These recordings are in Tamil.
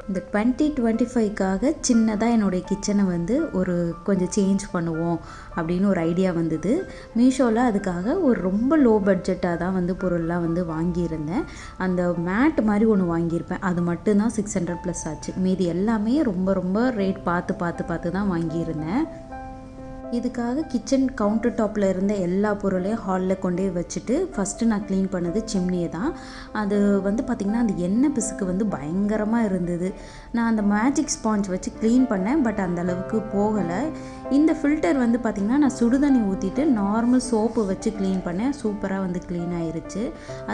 இந்த 2025க்காக சின்னதாக என்னுடைய கிச்சனை வந்து ஒரு கொஞ்சம் சேஞ்ச் பண்ணுவோம் அப்படின்னு ஒரு ஐடியா வந்தது. மீஷோவில் அதுக்காக ஒரு ரொம்ப லோ பட்ஜெட்டாக தான் வந்து பொருள்லாம் வந்து வாங்கியிருந்தேன். அந்த மேட் மாதிரி ஒன்று வாங்கியிருப்பேன், அது மட்டும்தான் 600+ ஆச்சு. மீதி எல்லாமே ரொம்ப ரொம்ப ரேட் பார்த்து தான் வாங்கியிருந்தேன். இதுக்காக கிச்சன் கவுண்டர் டாப்பில் இருந்த எல்லா பொருளையும் ஹாலில் கொண்டே வச்சுட்டு ஃபஸ்ட்டு நான் க்ளீன் பண்ணது சிம்னியை தான். அது வந்து பார்த்திங்கன்னா அந்த எண்ணெய் பிசுக்கு வந்து பயங்கரமாக இருந்தது. நான் அந்த மேஜிக் ஸ்பாஞ்ச் வச்சு க்ளீன் பண்ணேன், பட் அந்த அளவுக்கு போகலை. இந்த ஃபில்டர் வந்து பார்த்திங்கன்னா நான் சுடுதண்ணி ஊற்றிட்டு நார்மல் சோப்பு வச்சு க்ளீன் பண்ணேன், சூப்பராக வந்து க்ளீன் ஆயிருச்சு.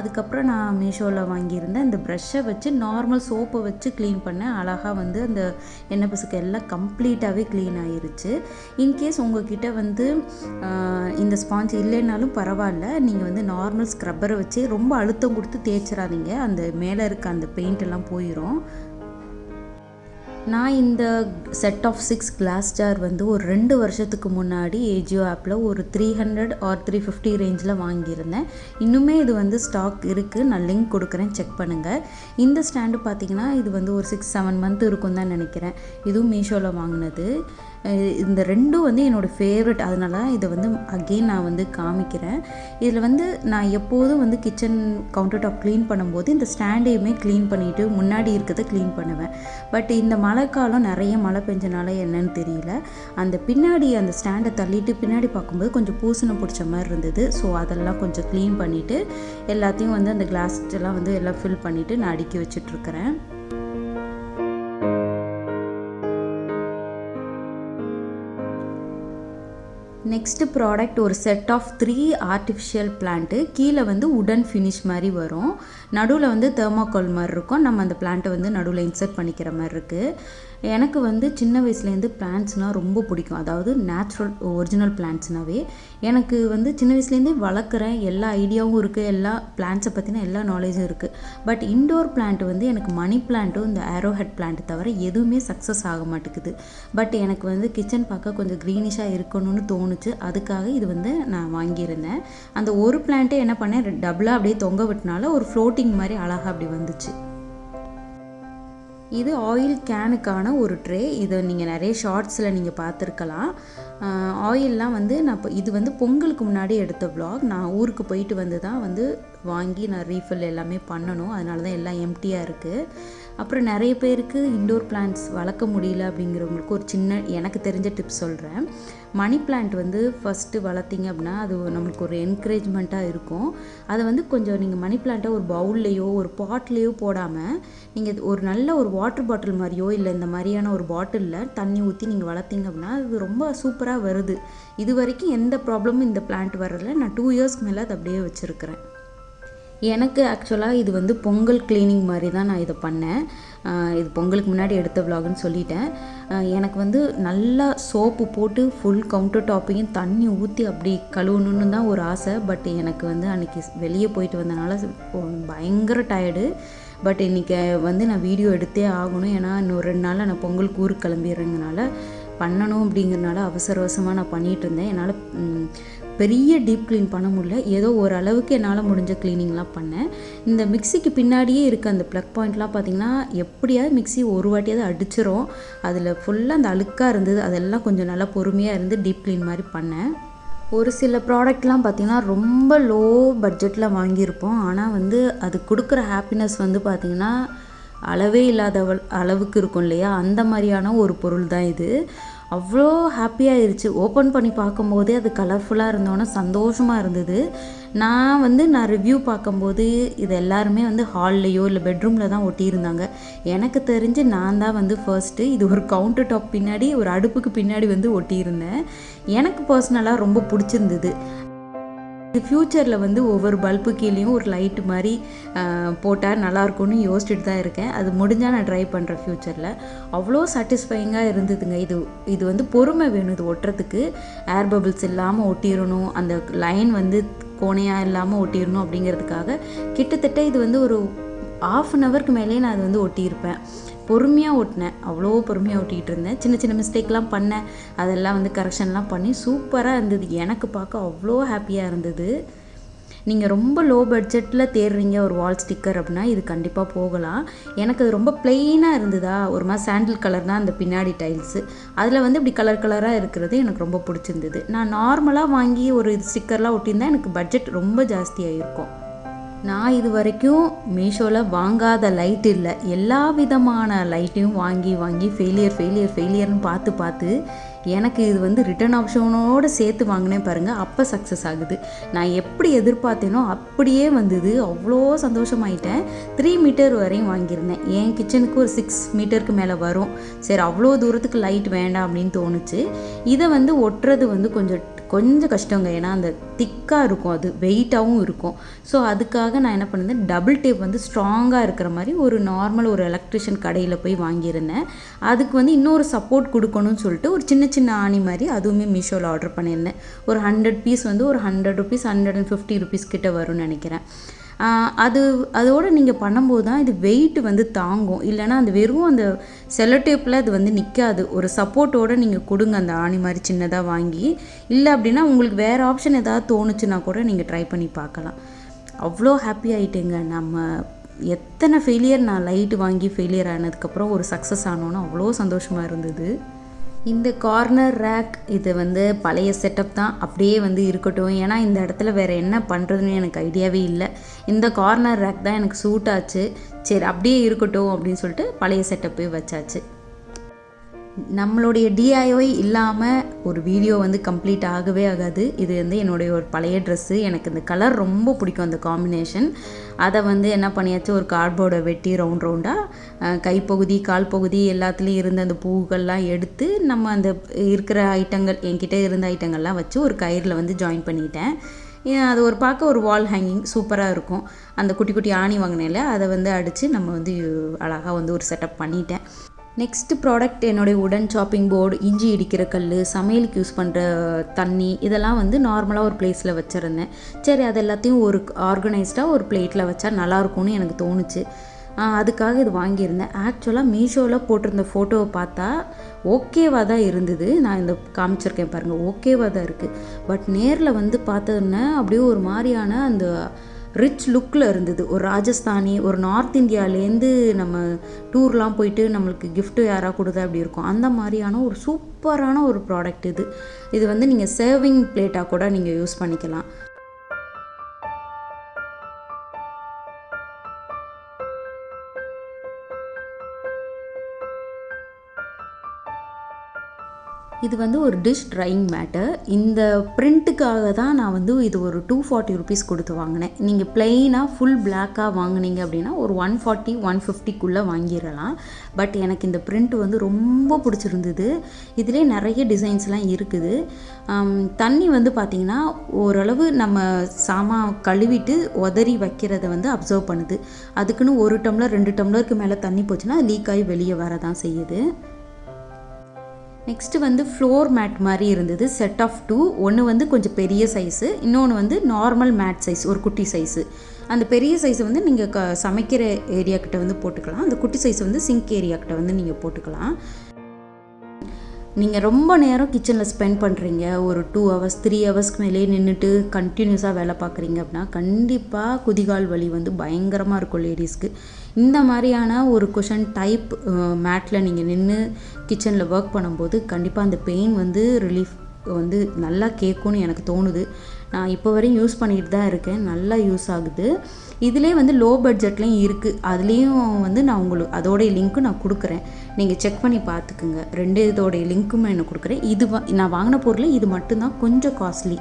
அதுக்கப்புறம் நான் மீஷோவில் வாங்கியிருந்தேன் இந்த ப்ரஷ்ஷை வச்சு நார்மல் சோப்பை வச்சு க்ளீன் பண்ணேன், அழகாக வந்து அந்த எண்ணெய் பிசுக்கு எல்லாம் கம்ப்ளீட்டாகவே க்ளீன் ஆயிருச்சு. இன்கேஸ் கிட்ட வந்து இந்த ஸ்பாஞ்ச் இல்லைன்னாலும் பரவாயில்ல, நீங்கள் வந்து நார்மல் ஸ்க்ரப்பரை வச்சு ரொம்ப அழுத்தம் கொடுத்து தேய்ச்சிடாதீங்க, அந்த மேலே இருக்க அந்த பெயிண்ட் எல்லாம் போயிடும். நான் இந்த செட் ஆஃப் 6 கிளாஸ் ஜார் வந்து ஒரு 2 வருஷத்துக்கு முன்னாடி ஏஜியோ ஆப்பில் ஒரு 300 ஆர் 350 ரேஞ்சில் வாங்கியிருந்தேன். இன்னுமே இது வந்து ஸ்டாக் இருக்குது, நான் லிங்க் கொடுக்குறேன், செக் பண்ணுங்கள். இந்த ஸ்டாண்டு பார்த்திங்கன்னா இது வந்து ஒரு 6-7 மந்த் இருக்கும் தான் நினைக்கிறேன். இதுவும் மீஷோவில் வாங்கினது. இந்த ரெண்டும் வந்து என்னோடய ஃபேவரட், அதனால இதை வந்து அகெயின் நான் வந்து காமிக்கிறேன். இதில் வந்து நான் எப்போதும் வந்து கிச்சன் கவுண்டர் டாப் க்ளீன் பண்ணும்போது இந்த ஸ்டாண்டையுமே க்ளீன் பண்ணிவிட்டு முன்னாடி இருக்கிறத க்ளீன் பண்ணுவேன். பட் இந்த மழைக்காலம் நிறைய மழை பெஞ்சனால என்னன்னு தெரியல, அந்த பின்னாடி அந்த ஸ்டாண்டை தள்ளிட்டு பின்னாடி பார்க்கும்போது கொஞ்சம் பூசணம் பிடிச்ச மாதிரி இருந்தது. ஸோ அதெல்லாம் கொஞ்சம் க்ளீன் பண்ணிவிட்டு எல்லாத்தையும் வந்து அந்த கிளாஸ் எல்லாம் வந்து எல்லாம் ஃபில் பண்ணிவிட்டு நான் அடுக்கி வச்சிட்ருக்கிறேன். நெக்ஸ்ட்டு ப்ராடக்ட் ஒரு செட் ஆஃப் 3 ஆர்டிஃபிஷியல் பிளான்ட்டு. கீழே வந்து உடன் ஃபினிஷ் மாதிரி வரும், நடுவில் வந்து தெர்மாக்கோல் மாதிரி இருக்கும். நம்ம அந்த பிளான்ட்டை வந்து நடுவில் இன்சர்ட் பண்ணிக்கிற மாதிரி இருக்குது. எனக்கு வந்து சின்ன வயசுலேருந்து பிளான்ட்ஸ்னால் ரொம்ப பிடிக்கும், அதாவது நேச்சுரல் ஒரிஜினல் பிளான்ட்ஸ்னாவே. எனக்கு வந்து சின்ன வயசுலேருந்தே வளர்க்குறேன், எல்லா ஐடியாவும் இருக்குது, எல்லா பிளான்ட்ஸை பற்றின எல்லா நாலேஜும் இருக்குது. பட் இன்டோர் பிளான்ட் வந்து எனக்கு மணி பிளான்ட்டும் இந்த ஆரோஹெட் பிளான்ட் தவிர எதுவுமே சக்ஸஸ் ஆக மாட்டேங்குது. பட் எனக்கு வந்து கிச்சன் பார்க்க கொஞ்சம் க்ரீனிஷாக இருக்கணும்னு தோணுச்சு, அதுக்காக இது வந்து நான் வாங்கியிருந்தேன். அந்த ஒரு பிளான்ட்டே என்ன பண்ணேன், டபுளாக அப்படியே தொங்க விட்டனால ஒரு ஃப்ளோட்டிங் மாதிரி அழகாக அப்படி வந்துச்சு. இது ஆயில் கேனுக்கான ஒரு ட்ரே. இதை நீங்கள் நிறைய ஷார்ட்ஸில் நீங்கள் பார்த்துருக்கலாம். ஆயிலெலாம் வந்து நான் இப்போ இது வந்து பொங்கலுக்கு முன்னாடி எடுத்த vlog. நான் ஊருக்கு போயிட்டு வந்து தான் வந்து வாங்கி நான் ரீஃபில் எல்லாமே பண்ணணும், அதனால தான் எல்லாம் எம்டியாக இருக்குது. அப்புறம் நிறைய பேருக்கு இன்டோர் பிளான்ட்ஸ் வளர்க்க முடியல அப்படிங்கிறவங்களுக்கு ஒரு சின்ன எனக்கு தெரிஞ்ச டிப்ஸ் சொல்கிறேன். மணி பிளான்ட் வந்து ஃபஸ்ட்டு வளர்த்திங்க அப்படின்னா அது நம்மளுக்கு ஒரு என்கரேஜ்மெண்ட்டாக இருக்கும். அதை வந்து கொஞ்சம் நீங்கள் மணி பிளான்ட்டை ஒரு பவுல்லையோ ஒரு பாட்லேயோ போடாமல் நீங்கள் ஒரு நல்ல ஒரு வாட்டர் பாட்டில் மாதிரியோ இல்லை இந்த மாதிரியான ஒரு பாட்டிலில் தண்ணி ஊற்றி நீங்கள் வளர்த்திங்க அப்படின்னா அது ரொம்ப சூப்பராக வருது. இது வரைக்கும் எந்த ப்ராப்ளமும் இந்த பிளான்ட் வரல. நான் 2 இயர்ஸ்க்கு மேலே அதை அப்படியே வச்சுருக்கிறேன். எனக்கு ஆக்சுவலாக இது வந்து பொங்கல் க்ளீனிங் மாதிரி தான் நான் இதை பண்ணேன். இது பொங்கலுக்கு முன்னாடி எடுத்த vlogன்னு சொல்லிட்டேன். எனக்கு வந்து நல்லா சோப்பு போட்டு ஃபுல் கவுண்டர் டாப்பையும் தண்ணி ஊற்றி அப்படி கழுவணுன்னு தான் ஒரு ஆசை. பட் எனக்கு வந்து அன்றைக்கி வெளியே போயிட்டு வந்தனால பயங்கர டயர்டு. பட் இன்றைக்கி வந்து நான் வீடியோ எடுத்தே ஆகணும், ஏன்னா இன்னும் 2 நாளில் நான் பொங்கலுக்கு ஊருக்கு கிளம்பிடுறதுனால பண்ணணும். அப்படிங்கிறதுனால அவசரமாக நான் பண்ணிகிட்டு இருந்தேன். என்னால் பெரிய டீப் க்ளீன் பண்ண முடியல, ஏதோ ஓரளவுக்கு என்னால் முடிஞ்ச க்ளீனிங்லாம் பண்ணேன். இந்த மிக்சிக்கு பின்னாடியே இருக்க அந்த ப்ளக் பாயிண்ட்லாம் பார்த்திங்கன்னா எப்படியாவது மிக்சி ஒரு வாட்டியாவது அடிச்சிரும். அதில் ஃபுல்லாக அந்த அழுக்காக இருந்தது, அதெல்லாம் கொஞ்சம் நல்லா பொறுமையாக இருந்து டீப் க்ளீன் மாதிரி பண்ணேன். ஒரு சில ப்ராடக்ட்லாம் பார்த்திங்கன்னா ரொம்ப லோ பட்ஜெட்டில் வாங்கியிருப்போம், ஆனால் வந்து அது கொடுக்குற ஹாப்பினஸ் வந்து பார்த்திங்கன்னா அளவே இல்லாத அளவுக்கு இருக்கும் இல்லையா, அந்த மாதிரியான ஒரு பொருள் தான் இது. அவ்வளோ ஹாப்பியாகிருச்சு. ஓப்பன் பண்ணி பார்க்கும்போதே அது கலர்ஃபுல்லாக இருந்தோன்னே சந்தோஷமாக இருந்தது. நான் ரிவ்யூ பார்க்கும்போது இது எல்லாருமே வந்து ஹால்லையோ இல்லை பெட்ரூமில் தான் ஒட்டியிருந்தாங்க. எனக்கு தெரிஞ்சு நான் தான் வந்து ஃபர்ஸ்ட்டு இது ஒரு கவுண்டர் டாப் பின்னாடி ஒரு அடுப்புக்கு பின்னாடி வந்து ஒட்டியிருந்தேன். எனக்கு பர்சனலாக ரொம்ப பிடிச்சிருந்தது. ஃப்யூச்சரில் வந்து ஒவ்வொரு பல்பு கீழேயும் ஒரு லைட்டு மாதிரி போட்டால் நல்லாயிருக்கும்னு யோசிச்சுட்டு தான் இருக்கேன். அது முடிஞ்சால் நான் ட்ரை பண்ணுறேன் ஃப்யூச்சரில். அவ்வளோ சாட்டிஸ்ஃபைங்காக இருந்ததுங்க. இது வந்து பொறுமை வேணும் இது ஒட்டுறதுக்கு. ஏர் பபிள்ஸ் இல்லாமல் ஒட்டிடணும், அந்த லைன் வந்து கோணையாக இல்லாமல் ஒட்டிடணும் அப்படிங்கிறதுக்காக கிட்டத்தட்ட இது வந்து ஒரு 1/2 ஹவருக்கு மேலே நான் அது வந்து ஒட்டியிருப்பேன். பொறுமையாக ஓட்டினேன், அவ்வளோ பொறுமையாக ஓட்டிகிட்டு இருந்தேன். சின்ன சின்ன மிஸ்டேக்லாம் பண்ணேன், அதெல்லாம் வந்து கரெக்ஷன்லாம் பண்ணி சூப்பராக இருந்தது. எனக்கு பார்க்க அவ்வளோ ஹாப்பியாக இருந்தது. நீங்கள் ரொம்ப லோ பட்ஜெட்டில் தேடுறீங்க ஒரு வால் ஸ்டிக்கர் அப்படின்னா இது கண்டிப்பாக போகலாம். எனக்கு அது ரொம்ப ப்ளெயினாக இருந்ததா, ஒரு மாதிரி சாண்டில் கலர் தான் அந்த பின்னாடி டைல்ஸு, அதில் வந்து இப்படி கலர் கலராக இருக்கிறது எனக்கு ரொம்ப பிடிச்சிருந்தது. நான் நார்மலாக வாங்கி ஒரு ஸ்டிக்கர்லாம் ஒட்டியிருந்தால் எனக்கு பட்ஜெட் ரொம்ப ஜாஸ்தியாக இருக்கும். நான் இது வரைக்கும் மீஷோவில் வாங்காத லைட் இல்லை, எல்லா விதமான லைட்டையும் வாங்கி வாங்கி ஃபெயிலியர்னு பார்த்து எனக்கு இது வந்து ரிட்டர்ன் ஆப்ஷனோடு சேர்த்து வாங்கினேன் பாருங்கள், அப்போ சக்ஸஸ் ஆகுது. நான் எப்படி எதிர்பார்த்தேனோ அப்படியே வந்தது. அவ்வளோ சந்தோஷமாயிட்டேன். 3 மீட்டர் வரையும் வாங்கியிருந்தேன். என் கிச்சனுக்கு ஒரு 6 மீட்டருக்கு மேலே வரும். சரி, அவ்வளோ தூரத்துக்கு லைட் வேண்டாம் அப்படின்னு தோணுச்சு. இதை வந்து ஒட்டுறது வந்து கொஞ்சம் கஷ்டங்க. ஏன்னா அந்த திக்காக இருக்கும், அது வெயிட்டாகவும் இருக்கும். ஸோ அதுக்காக நான் என்ன பண்ணியிருந்தேன், டபுள் டேப் வந்து ஸ்ட்ராங்காக இருக்கிற மாதிரி ஒரு நார்மல் ஒரு எலக்ட்ரிஷியன் கடையில் போய் வாங்கியிருந்தேன். அதுக்கு வந்து இன்னொரு சப்போர்ட் கொடுக்கணும்னு சொல்லிட்டு ஒரு சின்ன சின்ன ஆணி மாதிரி அதுவுமே மீஷோவில் ஆர்டர் பண்ணியிருந்தேன். ஒரு 100 பீஸ் வந்து ஒரு 100 ருபீஸ் 150 ருபீஸ் கிட்ட வரும்னு நினைக்கிறேன். அதோடு நீங்கள் பண்ணும்போது தான் இது வெயிட் வந்து தாங்கும். இல்லைனா அந்த வெறும் அந்த செல்லோ டேப்பில் அது வந்து நிற்காது. ஒரு சப்போர்ட்டோடு நீங்கள் கொடுங்க அந்த ஆணி மாதிரி சின்னதாக வாங்கி. இல்லை அப்படின்னா உங்களுக்கு வேறு ஆப்ஷன் ஏதாவது தோணுச்சுன்னா கூட நீங்கள் ட்ரை பண்ணி பார்க்கலாம். அவ்வளோ ஹாப்பி ஆகிட்டேங்க. நம்ம எத்தனை ஃபெயிலியர், நான் லைட்டு வாங்கி ஃபெயிலியர் ஆனதுக்கப்புறம் ஒரு சக்ஸஸ் ஆனோன்னு அவ்வளோ சந்தோஷமாக இருந்தது. இந்த கார்னர் ரேக் இது வந்து பழைய செட்டப் தான், அப்படியே வந்து இருக்கட்டும். ஏன்னா இந்த இடத்துல வேறு என்ன பண்ணுறதுன்னு எனக்கு ஐடியாவே இல்லை. இந்த கார்னர் ரேக் தான் எனக்கு சூட் ஆச்சு. சரி, அப்படியே இருக்கட்டும் அப்படின்னு சொல்லிட்டு பழைய செட்டப்பே வச்சாச்சு. நம்மளுடைய டிஐஒய் இல்லாமல் ஒரு வீடியோ வந்து கம்ப்ளீட் ஆகவே ஆகாது. இது வந்து என்னுடைய ஒரு பழைய ட்ரெஸ்ஸு. எனக்கு இந்த கலர் ரொம்ப பிடிக்கும், அந்த காம்பினேஷன். அதை வந்து என்ன பண்ணியாச்சு, ஒரு கார்ட்போர்டை வெட்டி ரவுண்டாக கைப்பகுதி கால் பகுதி எல்லாத்துலேயும் இருந்த அந்த பூக்கள்லாம் எடுத்து நம்ம அந்த இருக்கிற ஐட்டங்கள், என்கிட்ட இருந்த ஐட்டங்கள்லாம் வச்சு ஒரு கயிறில் வந்து ஜாயின் பண்ணிட்டேன். அது ஒரு பார்க்க ஒரு வால் ஹேங்கிங் சூப்பராக இருக்கும். அந்த குட்டி குட்டி ஆணி வாங்கினேன்ல, அதை வந்து அடித்து நம்ம வந்து அழகாக வந்து ஒரு செட்டப் பண்ணிட்டேன். நெக்ஸ்ட்டு ப்ராடக்ட் என்னுடைய உடன் சாப்பிங் போர்டு, இஞ்சி இடிக்கிற கல், சமையலுக்கு யூஸ் பண்ணுற தண்ணி, இதெல்லாம் வந்து நார்மலாக ஒரு பிளேஸில் வச்சுருந்தேன். சரி, அது எல்லாத்தையும் ஒரு ஆர்கனைஸ்டாக ஒரு பிளேட்டில் வச்சா நல்லாயிருக்கும்னு எனக்கு தோணுச்சு. அதுக்காக இது வாங்கியிருந்தேன். ஆக்சுவலாக மீஷோவில் போட்டிருந்த ஃபோட்டோவை பார்த்தா ஓகேவாக தான் இருந்தது. நான் இந்த காமிச்சிருக்கேன் பாருங்கள், ஓகேவாக தான் இருக்குது. பட் நேரில் வந்து பார்த்ததுன்னா அப்படியே ஒரு மாதிரியான அந்த ரிச் லுக்கில் இருந்தது. ஒரு ராஜஸ்தானி, ஒரு நார்த் இந்தியாவிலேருந்து நம்ம டூர்லாம் போயிட்டு நம்மளுக்கு கிஃப்ட்டு யாராக கொடுத்தா அப்படி இருக்கும், அந்த மாதிரியான ஒரு சூப்பரான ஒரு ப்ராடக்ட் இது. இது வந்து நீங்கள் சர்விங் பிளேட்டாக கூட நீங்கள் யூஸ் பண்ணிக்கலாம். இது வந்து ஒரு டிஷ் ட்ரையிங் மேட்டு. இந்த பிரிண்ட்டுக்காக தான் நான் வந்து இது ஒரு 240 ருபீஸ் கொடுத்து வாங்கினேன். நீங்கள் ப்ளெயினாக ஃபுல் பிளாக்காக வாங்கினீங்க அப்படின்னா ஒரு 140 150க்குள்ளே வாங்கிடலாம். பட் எனக்கு இந்த பிரிண்ட் வந்து ரொம்ப பிடிச்சிருந்தது. இதிலே நிறைய டிசைன்ஸ்லாம் இருக்குது. தண்ணி வந்து பார்த்திங்கன்னா ஓரளவு நம்ம சாமான் கழுவிட்டு உதறி வைக்கிறத வந்து அப்சர்வ் பண்ணுது. அதுக்குன்னு 1 டம்ளர் 2 டம்ளருக்கு மேலே தண்ணி போச்சுன்னா லீக் ஆகி வெளியே வர தான் செய்யுது. நெக்ஸ்ட்டு வந்து ஃப்ளோர் மேட் மாதிரி இருந்தது, செட் ஆஃப் 2. ஒன்று வந்து கொஞ்சம் பெரிய சைஸு, இன்னொன்று வந்து நார்மல் மேட் சைஸ், ஒரு குட்டி சைஸு. அந்த பெரிய சைஸை வந்து நீங்கள் சமைக்கிற ஏரியா கிட்ட வந்து போட்டுக்கலாம். அந்த குட்டி சைஸை வந்து சிங்க் ஏரியா கிட்ட வந்து நீங்கள் போட்டுக்கலாம். நீங்கள் ரொம்ப நேரம் கிச்சனில் ஸ்பெண்ட் பண்ணுறீங்க, ஒரு 2 ஹவர்ஸ் 3 ஹவர்ஸ்க்கு மேலே நின்றுட்டு கண்டினியூஸாக வேலை பார்க்குறீங்க அப்படின்னா கண்டிப்பாக குதிகால் வலி வந்து பயங்கரமாக இருக்கும் லேடிஸ்க்கு. இந்த மாதிரியான ஒரு குஷன் டைப் மேட்டில் நீங்கள் நின்று கிச்சனில் ஒர்க் பண்ணும்போது கண்டிப்பாக அந்த பெயின் வந்து ரிலீஃப் வந்து நல்லா கேட்கும்னு எனக்கு தோணுது. நான் இப்போ வரையும் யூஸ் பண்ணிட்டு தான் இருக்கேன், நல்லா யூஸ் ஆகுது. இதிலே வந்து லோ பட்ஜெட்லேயும் இருக்குது. அதுலேயும் வந்து நான் உங்களுக்கு அதோடைய லிங்க்கும் நான் கொடுக்குறேன், நீங்கள் செக் பண்ணி பார்த்துக்குங்க. 2 இதோடைய லிங்க்குமே நான் கொடுக்குறேன். இது நான் வாங்கின பொருள் இது மட்டும்தான் கொஞ்சம் காஸ்ட்லி,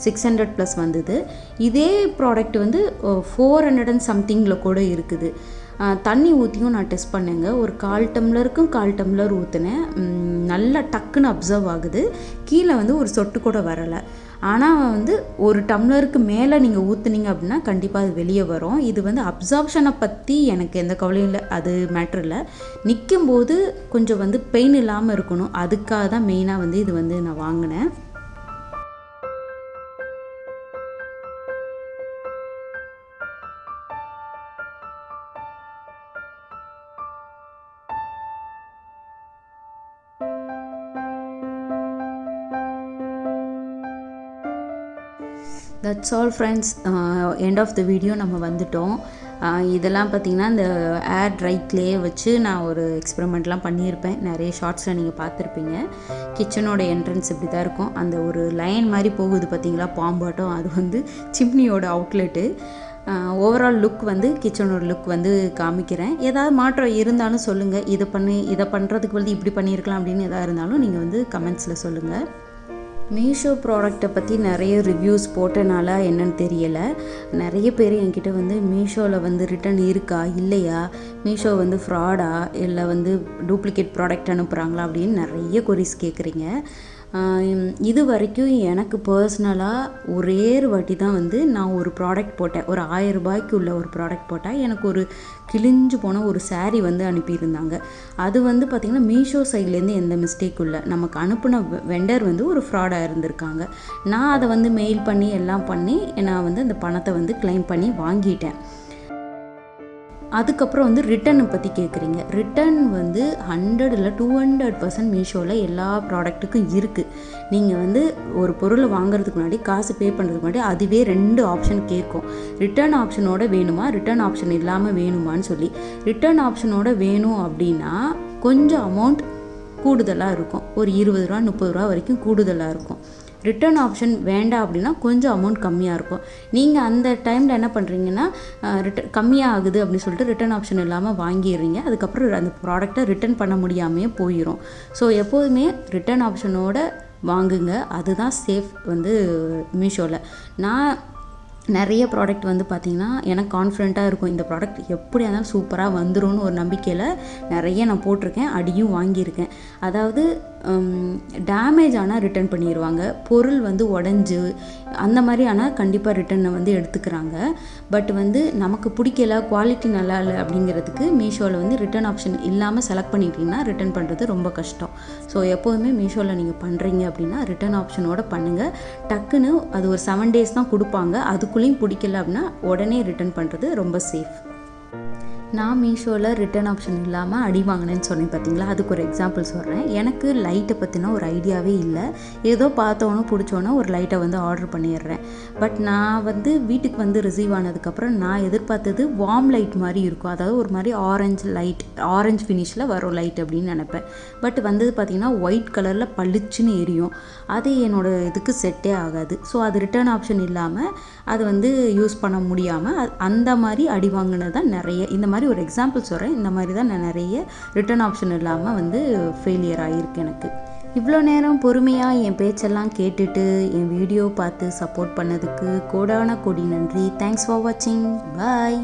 600 ப்ளஸ் வந்தது. இதே ப்ராடக்ட் வந்து 400 and சம்திங்கில் கூட இருக்குது. தண்ணி ஊற்றியும் நான் டெஸ்ட் பண்ணேங்க. ஒரு 1/4 டம்ளருக்கும் 1/4 டம்ளர் ஊற்றினேன். நல்லா டக்குன்னு அப்சர்வ் ஆகுது. கீழே வந்து ஒரு சொட்டு கூட வரலை. ஆனால் வந்து 1 டம்ளருக்கு மேலே நீங்கள் ஊற்றுனீங்க அப்படின்னா கண்டிப்பாக அது வெளியே வரும். இது வந்து அப்சார்ப்ஷனை பற்றி எனக்கு எந்த கவலையும் இல்லை, அது மேட்ரு இல்லை. நிற்கும்போது கொஞ்சம் வந்து பெயின் இல்லாமல் இருக்கணும், அதுக்காக தான் மெயினாக வந்து இது வந்து நான் வாங்கினேன். That's all friends. End of the video நம்ம வந்துட்டோம். இதெல்லாம் பார்த்திங்கன்னா இந்த ஏர் ட்ரை க்ளே வச்சு நான் ஒரு எக்ஸ்பெரிமெண்ட்லாம் பண்ணியிருப்பேன். நிறைய ஷார்ட்ஸில் நீங்கள் பார்த்துருப்பீங்க. கிச்சனோட என்ட்ரன்ஸ் இப்படி தான் இருக்கும். அந்த ஒரு லைன் மாதிரி போகுது பார்த்திங்களா, பாம்பாட்டம், அது வந்து சிம்னியோட அவுட்லெட்டு. ஓவரால் லுக் வந்து கிச்சனோட லுக் வந்து காமிக்கிறேன். ஏதாவது மாற்றம் இருந்தாலும் சொல்லுங்கள். இதை பண்ணுறதுக்கு வந்து இப்படி பண்ணியிருக்கலாம் அப்படின்னு எதாவது இருந்தாலும் நீங்கள் வந்து கமெண்ட்ஸில் சொல்லுங்கள். மீஷோ ப்ராடக்ட்டை பற்றி நிறைய ரிவ்யூஸ் போட்டனால என்னன்னு தெரியலை. நிறைய பேர் என்கிட்ட வந்து மீஷோவில் வந்து ரிட்டன் இருக்கா இல்லையா, மீஷோ வந்து ஃப்ராடா இல்லை வந்து டூப்ளிகேட் ப்ராடக்ட் அனுப்புகிறாங்களா அப்படின்னு நிறைய கொரிஸ் கேட்குறீங்க. இது வரைக்கும் எனக்கு பர்சனலாக ஒரே ஒரு வாட்டி தான் வந்து நான் ஒரு ப்ராடக்ட் போட்டேன். ஒரு 1000 ரூபாய்க்கு உள்ள ஒரு ப்ராடக்ட் போட்டேன். எனக்கு ஒரு கிழிஞ்சு போன ஒரு சாரீ வந்து அனுப்பியிருந்தாங்க. அது வந்து பார்த்திங்கன்னா மீஷோ சைட்லேருந்து எந்த மிஸ்டேக்கும் இல்லை. நமக்கு அனுப்பின வெண்டர் வந்து ஒரு ஃப்ராடாக இருந்திருக்காங்க. நான் அதை வந்து மெயில் பண்ணி எல்லாம் பண்ணி நான் வந்து அந்த பணத்தை வந்து கிளைம் பண்ணி வாங்கிட்டேன். அதுக்கப்புறம் வந்து ரிட்டனை பற்றி கேட்குறீங்க. ரிட்டன் வந்து 100 இல்லை 200% மீஷோவில் எல்லா ப்ராடக்ட்டுக்கும் இருக்குது. நீங்கள் வந்து ஒரு பொருளை வாங்குறதுக்கு முன்னாடி, காசு பே பண்ணுறதுக்கு முன்னாடி அதுவே 2 ஆப்ஷன் கேட்கும். ரிட்டர்ன் ஆப்ஷனோட வேணுமா, ரிட்டர்ன் ஆப்ஷன் இல்லாமல் வேணுமான்னு சொல்லி. ரிட்டர்ன் ஆப்ஷனோட வேணும் அப்படின்னா கொஞ்சம் அமௌண்ட் கூடுதலாக இருக்கும். ஒரு 20 ரூபா 30 ரூபா வரைக்கும் கூடுதலாக இருக்கும். ரிட்டர்ன் ஆப்ஷன் வேண்டாம் அப்படின்னா கொஞ்சம் அமௌண்ட் கம்மியாக இருக்கும். நீங்கள் அந்த டைமில் என்ன பண்ணுறீங்கன்னா, கம்மியாக ஆகுது அப்படின்னு சொல்லிட்டு ரிட்டர்ன் ஆப்ஷன் இல்லாமல் வாங்கிடுறீங்க. அதுக்கப்புறம் அந்த ப்ராடக்டை ரிட்டர்ன் பண்ண முடியாமையே போயிடும். ஸோ எப்போதுமே ரிட்டர்ன் ஆப்ஷனோட வாங்குங்க. அதுதான் சேஃப் வந்து மீஷோவில். நான் நிறைய ப்ராடக்ட் வந்து பார்த்திங்கன்னா எனக்கு கான்ஃபிடென்ட்டாக இருக்கும், இந்த ப்ராடக்ட் எப்படியா இருந்தாலும் சூப்பராக வந்துரும்னு ஒரு நம்பிக்கையில் நிறைய நான் போட்டிருக்கேன், அடியும் வாங்கியிருக்கேன். அதாவது டேமேஜ் ஆனால் ரிட்டர்ன் பண்ணிடுவாங்க. பொருள் வந்து உடஞ்சி அந்த மாதிரி ஆனால் கண்டிப்பாக ரிட்டர்னை வந்து எடுத்துக்கிறாங்க. பட் வந்து நமக்கு பிடிக்கல, குவாலிட்டி நல்லா இல்லை அப்படிங்கிறதுக்கு மீஷோவில் வந்து ரிட்டர்ன் ஆப்ஷன் இல்லாமல் செலக்ட் பண்ணிட்டீங்கன்னா ரிட்டர்ன் பண்ணுறது ரொம்ப கஷ்டம். ஸோ எப்போதுமே மீஷோவில் நீங்கள் பண்ணுறீங்க அப்படின்னா ரிட்டர்ன் ஆப்ஷனோட பண்ணுங்கள். டக்குன்னு அது ஒரு 7 days தான் கொடுப்பாங்க. அதுக்குள்ளேயும் பிடிக்கல அப்படின்னா உடனே ரிட்டர்ன் பண்ணுறது ரொம்ப சேஃப். நான் மீஷோவில் ரிட்டர்ன் ஆப்ஷன் இல்லாமல் அடி வாங்கினேன்னு சொன்னேன் பார்த்தீங்களா, அதுக்கு ஒரு எக்ஸாம்பிள் சொல்கிறேன். எனக்கு லைட்டை பற்றின ஒரு ஐடியாவே இல்லை. ஏதோ பார்த்தோன்னே பிடிச்சோன்னே ஒரு லைட்டை வந்து ஆர்டர் பண்ணிடுறேன். பட் நான் வந்து வீட்டுக்கு வந்து ரிசீவ் ஆனதுக்கப்புறம் நான் எதிர்பார்த்தது வார்ம் லைட் மாதிரி இருக்கும். அதாவது ஒரு மாதிரி ஆரஞ்சு ஃபினிஷில் வரும் லைட் அப்படின்னு நினப்பேன். பட் வந்தது பார்த்திங்கன்னா ஒயிட் கலரில் பளிச்சுன்னு எரியும். அது என்னோடய இதுக்கு செட்டே ஆகாது. ஸோ அது ரிட்டர்ன் ஆப்ஷன் இல்லாமல் அது வந்து யூஸ் பண்ண முடியாமல் அந்த மாதிரி அடி வாங்கினது தான் நிறைய. இந்த மாதிரி ஒரு எக்ஸாம்பிள் சொல்கிறேன். இந்த மாதிரி தான் நான் நிறைய ரிட்டர்ன் ஆப்ஷன் இல்லாமல் வந்து ஃபெயிலியர் ஆகிருக்கு எனக்கு. இவ்வளோ நேரம் பொறுமையாக என் பேச்செல்லாம் கேட்டுட்டு என் வீடியோ பார்த்து சப்போர்ட் பண்ணதுக்கு கோடான கோடி நன்றி. தேங்க்ஸ் ஃபார் வாட்சிங். பாய்.